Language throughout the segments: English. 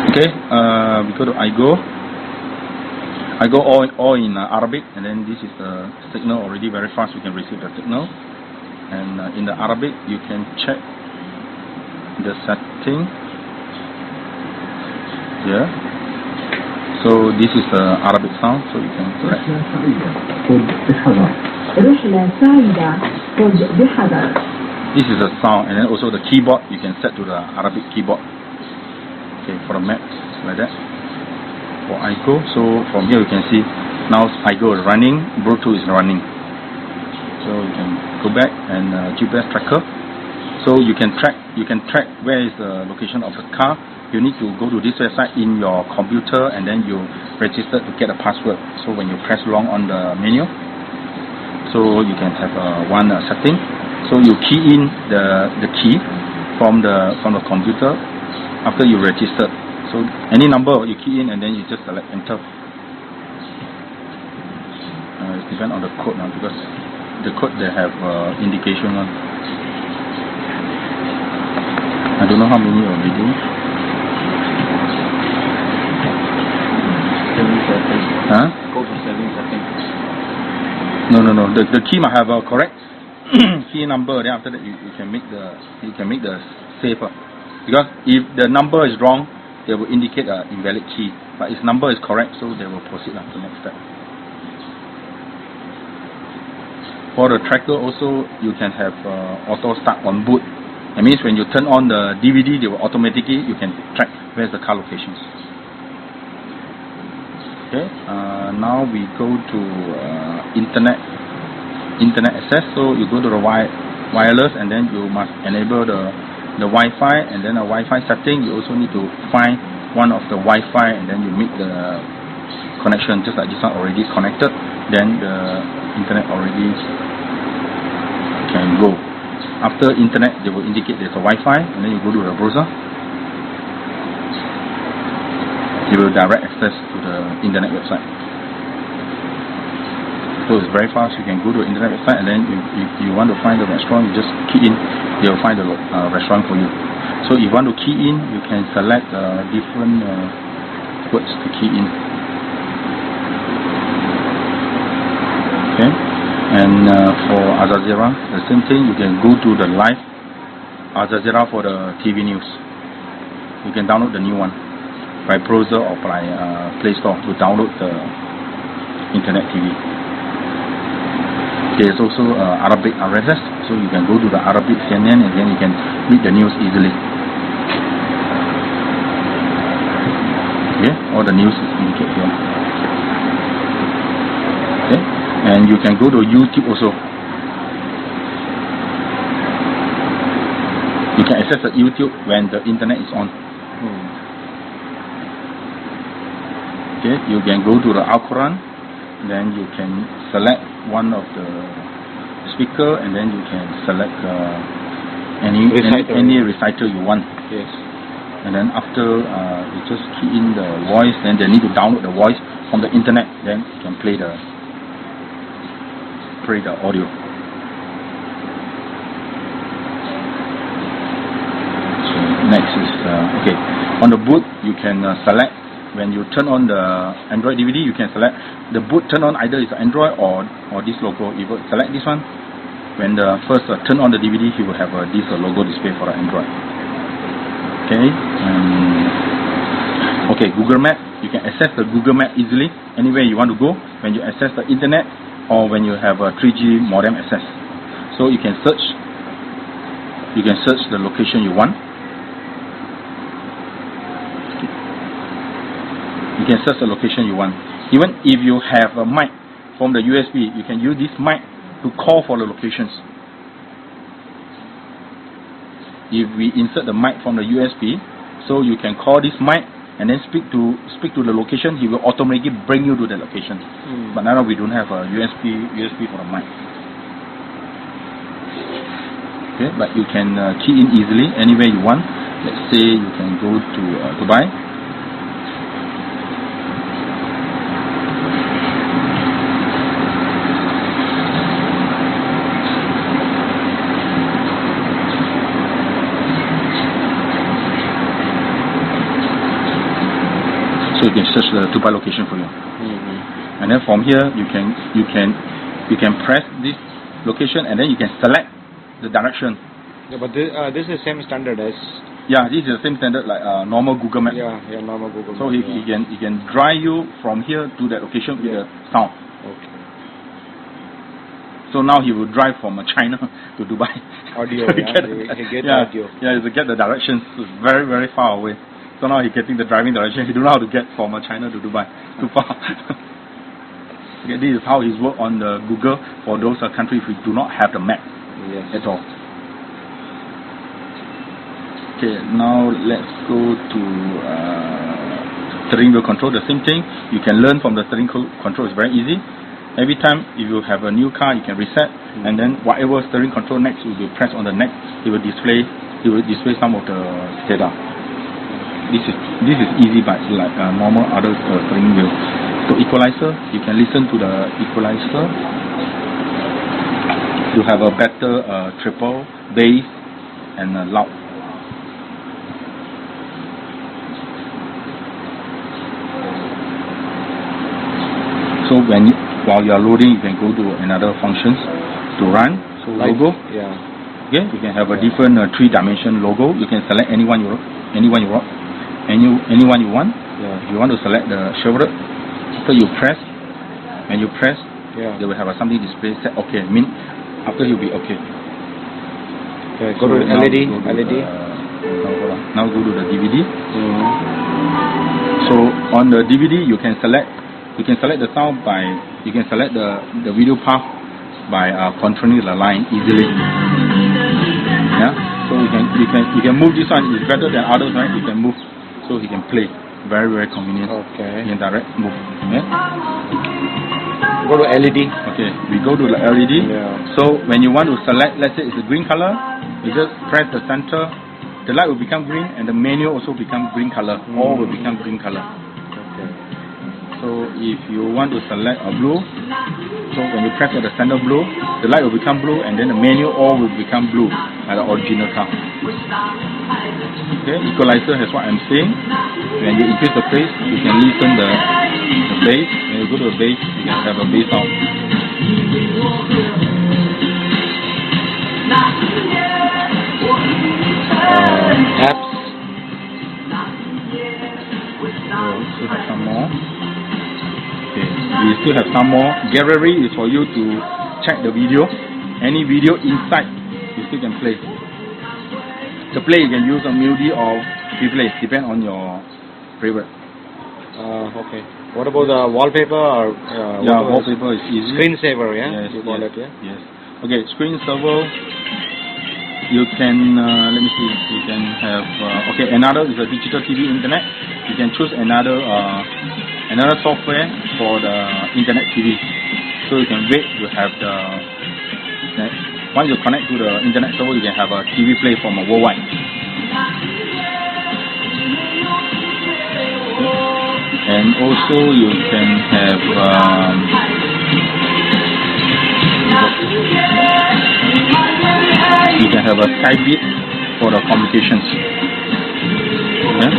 Okay, we go to I go all in Arabic, and then this is the signal already very fast. You can receive the signal, and in the Arabic you can check the setting here. So this is the Arabic sound, so you can select. This is the sound, and then also the keyboard you can set to the Arabic keyboard. Okay, for the maps like that. For iGo, so from here you can see now iGo is running, Bluetooth is running. So you can go back and GPS tracker. So you can track where is the location of the car. You need to go to this website in your computer, and then you register to get a password. So when you press long on the menu, so you can have one setting. So you key in the key from the computer after you register. So any number you key in, and then you just select enter. It depends on the code now, because the code they have indication on. I don't know how many already. 7 settings. Huh? Go to 7 settings. No. The key must have a correct key number. Then after that you can make the safer. Because if the number is wrong, they will indicate an invalid key. But if number is correct, so they will proceed to the next step. For the tracker also, you can have auto start on boot. That means when you turn on the DVD, they will automatically, you can track where's the car locations. Okay, now we go to internet access. So you go to the wireless, and then you must enable the Wi-Fi, and then a Wi-Fi setting. You also need to find one of the Wi-Fi, and then you make the connection just like this one already connected. Then the internet already can go. After internet, they will indicate there's a Wi-Fi, and then you go to the browser. You will direct access to the internet website. So it's very fast. You can go to the internet website, and then if you want to find the restaurant, you just key in. They will find the restaurant for you. So if you want to key in, you can select different words to key in. Okay, and for Al Jazeera, the same thing. You can go to the live Al Jazeera for the TV news. You can download the new one by browser or by Play Store to download the internet TV. There is also Arabic RSS, so you can go to the Arabic CNN, and then you can read the news easily. Okay, all the news is indicated here. Okay, and you can go to YouTube also. You can access the YouTube when the internet is on. Okay, you can go to the Al-Quran, then you can select one of the speaker, and then you can select any reciter you want. Yes. And then after you just key in the voice, then they need to download the voice from the internet, then you can play the audio. So next is okay, on the boot you can select. When you turn on the Android DVD, you can select the boot turn on, either it's Android or this logo. If you select this one, when the first turn on the DVD, you will have this logo display for the Android. Okay, okay, Google Map, you can access the Google Map easily anywhere you want to go when you access the internet or when you have a 3G modem access. So you can search the location you want. You can search the location you want. Even if you have a mic from the USB, you can use this mic to call for the locations. If we insert the mic from the USB, so you can call this mic and then speak to the location, he will automatically bring you to the location. But now we don't have a USB for the mic. Okay, but you can key in easily anywhere you want. Let's say you can go to Dubai. search the Dubai location for you. And then from here you can press this location and then you can select the direction. Yeah, but this is same standard as. Yeah, this is the same standard like normal Google Map. Yeah, normal Google Map. So he can drive you from here to that location with the sound. Okay. So now he will drive from China to Dubai. Audio, so he get audio. Yeah, to get the directions. It's very, very far away. So now he's getting the driving direction. He don't know how to get from China to Dubai. Too far. Okay, this is how he's work on the Google for those countries who do not have the map at all. Okay, now let's go to steering wheel control. The same thing. You can learn from the steering control. It's very easy. Every time if you have a new car, you can reset, and then whatever steering control next will be pressed on the next. It will display some of the data. This is easy, but like normal other steering wheel. So equalizer, you can listen to the equalizer. You have a better triple, bass, and loud. So while you are loading, you can go to another functions to run. So like, logo. Yeah. Okay, you can have a different 3-dimension logo. You can select anyone you want. Yeah. If you want to select the Chevrolet, after you press, when you press, they will have something display set okay. After you'll be okay. Okay, go to LED. Now go to the DVD. So on the DVD, you can select the sound by, you can select the video path by controlling the line easily. Yeah. So you can move this one. It's better than others, right? You can move, so he can play. Very, very convenient. Okay. You can direct move. Yeah. Go to LED. Okay. We go to the LED. Yeah. So when you want to select, let's say it's a green color, you just press the center. The light will become green, and the menu also become green color. All will become green color. Okay. So if you want to select a blue, so when you press at the center blue, the light will become blue, and then the menu all will become blue, like the original car. Okay, equalizer has what I'm saying. When you increase the bass, you can listen the bass. When you go to the bass, you can have a bass sound. Apps. We still have some more. Okay, we still have some more. Gallery is for you to check the video. Any video inside, you still can play. To play, you can use a MIDI or replay, depend on your favorite. Okay. What about the wallpaper or? Wallpaper is easy. Screensaver, yeah. Yes, you call it, yeah. Yes. Okay, screensaver. You can let me see. You can have okay. Another is a digital TV internet. You can choose another software for the internet TV. So you can wait to have the. Once you connect to the internet server, you can have a TV play from a worldwide. And also you can have a Skype for the communications. Okay?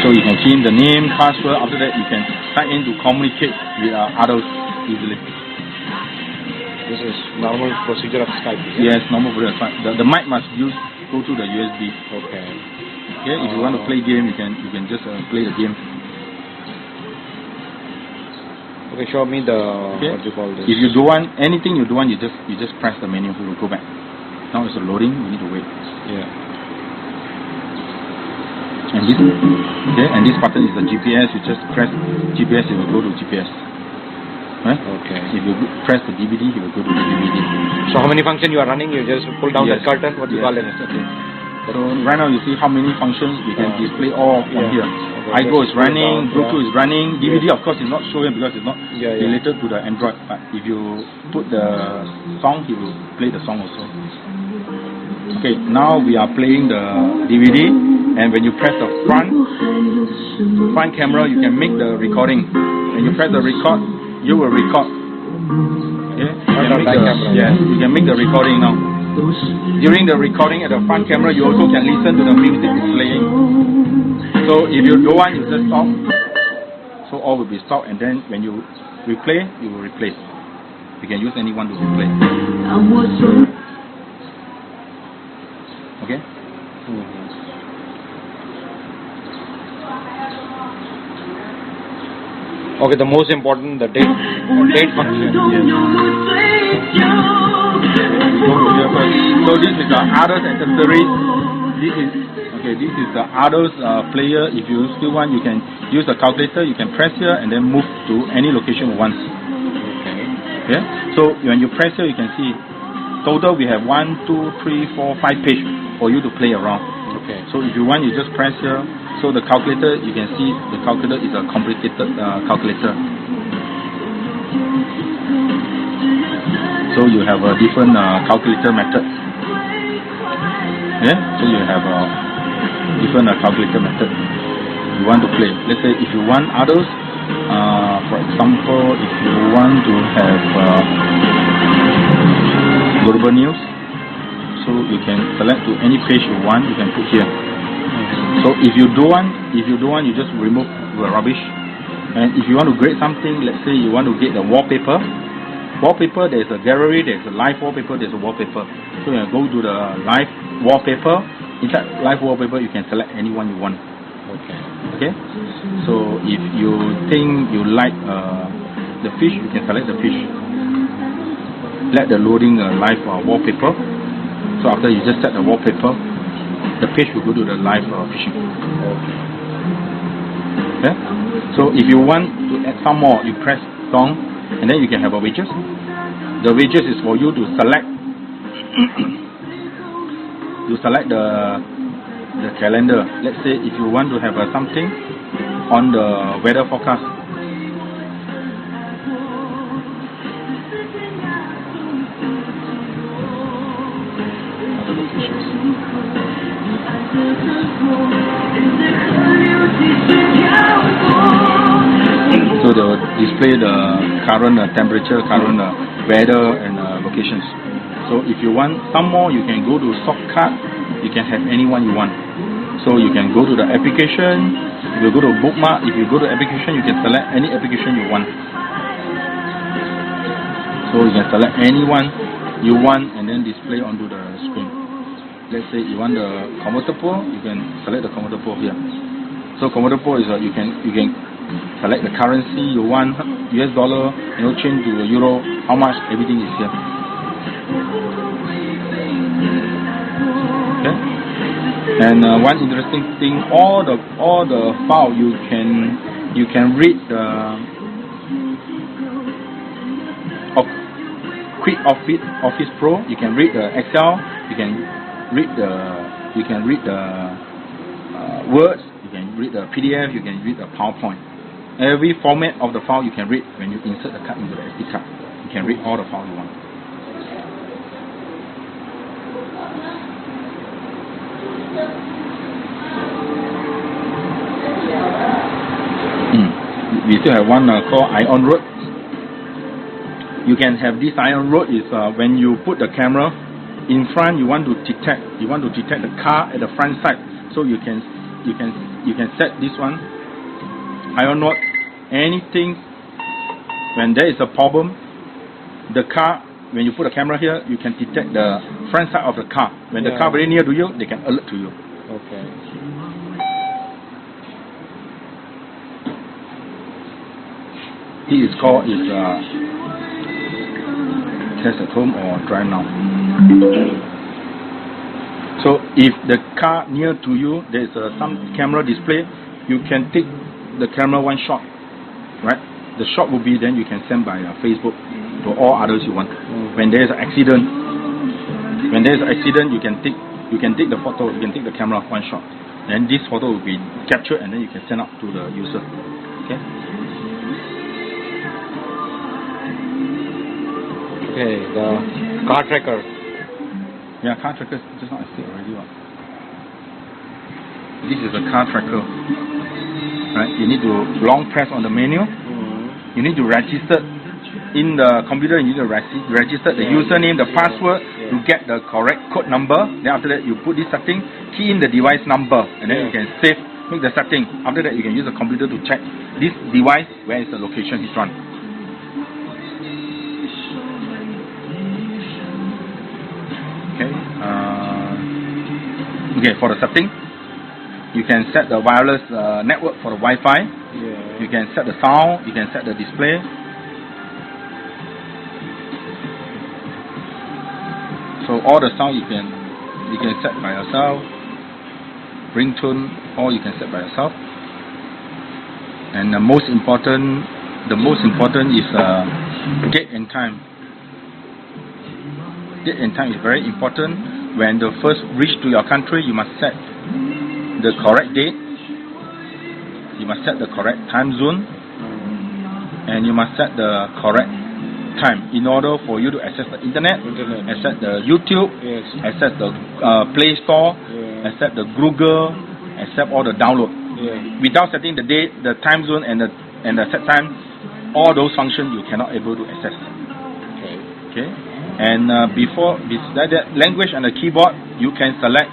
So you can key in the name, password. After that, you can type in to communicate with others easily. This is normal procedure of Skype. Yes, normal procedure of Skype. The mic must go to the USB. Okay. Okay. If you want to play game, you can just play the game. Okay. Show me the what do you call this? If you don't want anything, you just press the menu. You will go back. Now it's loading. We need to wait. Yeah. And this button is the GPS. You just press GPS. It will go to GPS. Right? Okay. If you press the DVD, he will go to the DVD. So how many functions you are running? You just pull down the curtain. What do you call it? Okay. So right now you see how many functions we can display all on here. Okay. iGo is running, Bluetooth is running. DVD of course is not showing because it's not related to the Android. But if you put the song, he will play the song also. Okay, now we are playing the DVD, and when you press the front camera, you can make the recording. When you press the record, you will record. Okay? You can make the recording now. During the recording at the front camera, you also can listen to the music playing. So if you don't want, you just stop. So all will be stopped, and then when you replay, you will replay. You can use anyone to replay. Okay? Okay, the most important, the date function. Yes. So this is the others accessories. This is the others player. If you still want, you can use the calculator. You can press here and then move to any location once. Okay. So when you press here, you can see total we have 1, 2, 3, 4, 5 page for you to play around. Okay. So if you want, you just press here. So the calculator, you can see the calculator is a complicated calculator. So you have a different calculator method. Yeah. So you have a different calculator method. You want to play. Let's say if you want others, for example, if you want to have global news, so you can select to any page you want. You can put here. So if you don't want, you just remove the rubbish. And if you want to grade something, let's say you want to get the wallpaper. Wallpaper, there's a gallery, there's a live wallpaper, there's a wallpaper. So you go to the live wallpaper. Inside live wallpaper, you can select anyone you want. Okay. So if you think you like the fish, you can select the fish. Let the loading live wallpaper. So after you just set the wallpaper, the page will go to the live fishing. Okay. So if you want to add some more, you press down, and then you can have a widget. The widget is for you to select. You select the calendar. Let's say if you want to have something on the weather forecast. So they will display the current temperature, current weather and locations. So if you want some more, you can go to shortcut. You can have anyone you want. So you can go to the application. If you go to bookmark, if you go to application, you can select any application you want. So you can select anyone you want and then display onto the screen. Let's say you want the convertible, you can select the convertible here. So convertible is you can select the currency you want, US dollar, change to euro, how much, everything is here. Okay. And one interesting thing, all the file you can read the Quick Office Pro. You can read the Excel. You can read the words. You can read the PDF. You can read the PowerPoint. Every format of the file you can read when you insert the card into the SD card. You can read all the file you want. We still have one called Ion Road. You can have this Ion Road is when you put the camera in front, you want to detect the car at the front side. So you can set this one Ion Road. Anything when there is a problem, the car, when you put the camera here, you can detect the front side of the car. When the car very near to you, they can alert to you. Okay. This is called test at home or drive now. So if the car near to you, there is some camera display, you can take the camera one shot, right? The shot will be then you can send by Facebook to all others you want. When there is an accident, you can take the photo, you can take the camera one shot. Then this photo will be captured and then you can send out to the user. Okay. Okay, the car tracker. Yeah, car tracker just not I said already. This is a car tracker. Right? You need to long press on the menu. You need to register in the computer. You need to register the username, the password to get the correct code number. Then after that, you put this setting, key in the device number, and then you can save make the setting. After that, you can use the computer to check this device, where is the location is run. Okay. Okay, for the setting, you can set the wireless network for the Wi-Fi. Yeah. You can set the sound. You can set the display. So all the sound you can set by yourself. Ringtone, all you can set by yourself. And the most important is date and time. Date and time is very important. When the first reach to your country, you must set the correct date. You must set the correct time zone, and you must set the correct time in order for you to access the internet. Access the YouTube, Yes. access the Play Store, Yeah. access the Google, accept all the download. Yeah. Without setting the date, the time zone, and the set time, all those functions you cannot able to access. Okay. Okay, and before that language and the keyboard, you can select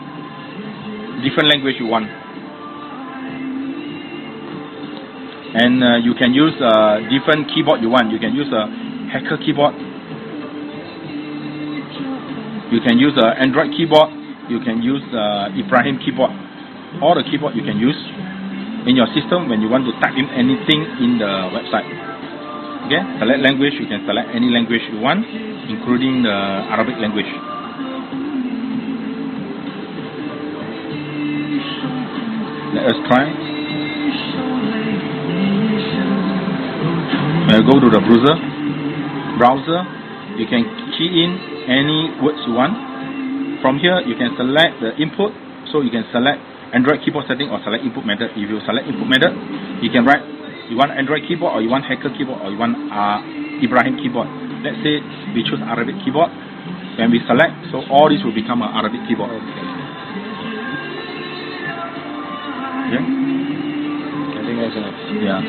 different language you want, and you can use different keyboard you want. You can use a hacker keyboard. You can use Android keyboard. You can use Ibrahim keyboard. All the keyboard you can use in your system when you want to type in anything in the website. Okay, select language. You can select any language you want, including the Arabic language. Let us try. Go to the browser. You can key in any words you want. From here, you can select the input. So you can select Android keyboard setting or select input method. If you select input method, you can write you want Android keyboard, or you want hacker keyboard, or you want Ibrahim keyboard. Let's say we choose Arabic keyboard. When we select, so all this will become an Arabic keyboard. Okay. Yeah. I think that's enough. Yeah.